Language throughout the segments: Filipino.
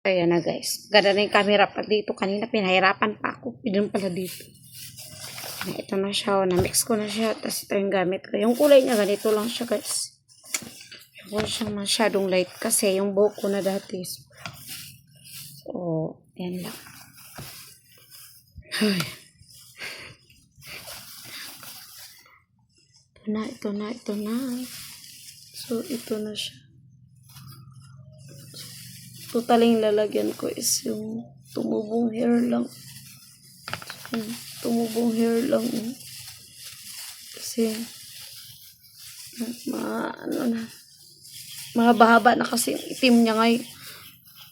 Ayan na guys. Ganda na yung camera pa dito. Kanina pinahirapan pa ako. Pinun pala dito. Ito na siya. Na-mix ko na siya. Tapos ito yung gamit ko. Yung kulay niya ganito lang siya guys. Huwag siyang masyadong light. Kasi yung buhok ko na dati. So, yan lang. Ay. Ito na. So, ito na siya. Totaling lalagyan ko is yung tumubong hair lang. Tumubong hair lang. Kasi, mahaba na kasi yung itim niya ngayon.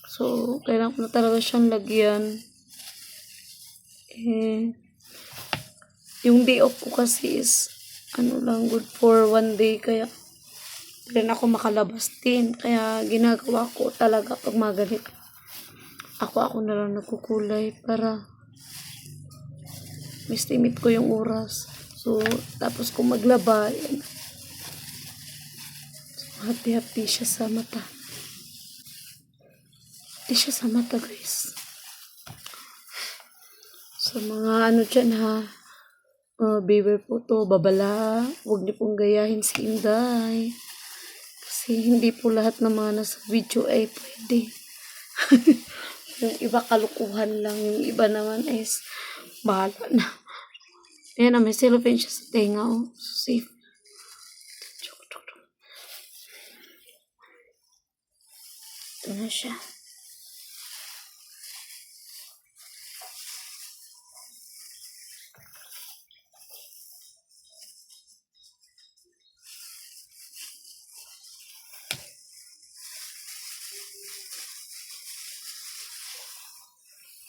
So, kailangan ko na talaga siyang lagyan. Yung day off ko kasi is, good for 1 day. Kaya, rin ako makalabas din. Kaya, ginagawa ko talaga pag magalit. Ako na lang nagkukulay para mistimit ko yung oras. So, tapos kung maglaba, yan. So, hati-hati siya sa mata. Hati siya sa mata, guys. Sa mga dyan ha, beware po to, babala. Huwag niyo pong gayahin si Inday. Kasi hindi po lahat ng mga nasa video ay pwede. Yung iba kalukuhan lang, yung iba naman is bahala na. Ayan na, may cellophane siya sa tenga. Oh. Safe. Ito na siya.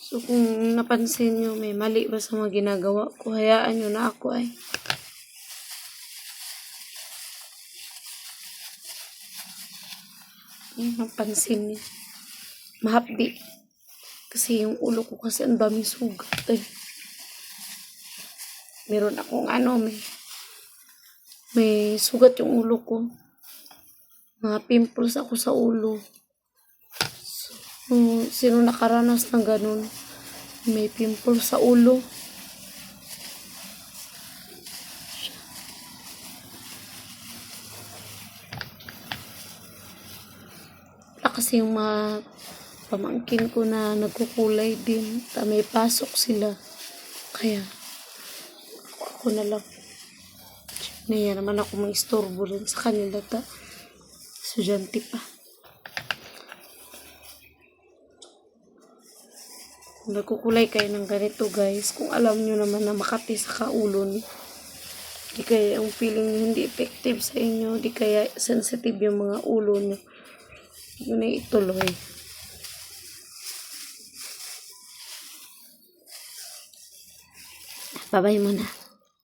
So, kung napansin nyo, may mali ba sa mga ginagawa ko, hayaan nyo na ako ay. Napansin nyo. Mahapdi. Kasi yung ulo ko kasi ang daming sugat eh. Meron akong may sugat yung ulo ko. Mga pimples ako sa ulo. Sino nakaranas ng ganun? May pimple sa ulo. Kasi yung mga pamangkin ko na nagkukulay din. May pasok sila. Kaya, ako na lang. Naya naman ako mag-istorbo rin sa kanila. Estudyante pa. Kung nagkukulay kayo ng ganito guys, kung alam nyo naman na makati sa kaulon, di kaya yung feeling nyo hindi effective sa inyo, di kaya sensitive yung mga ulo nyo, yun ay ituloy. Babay muna.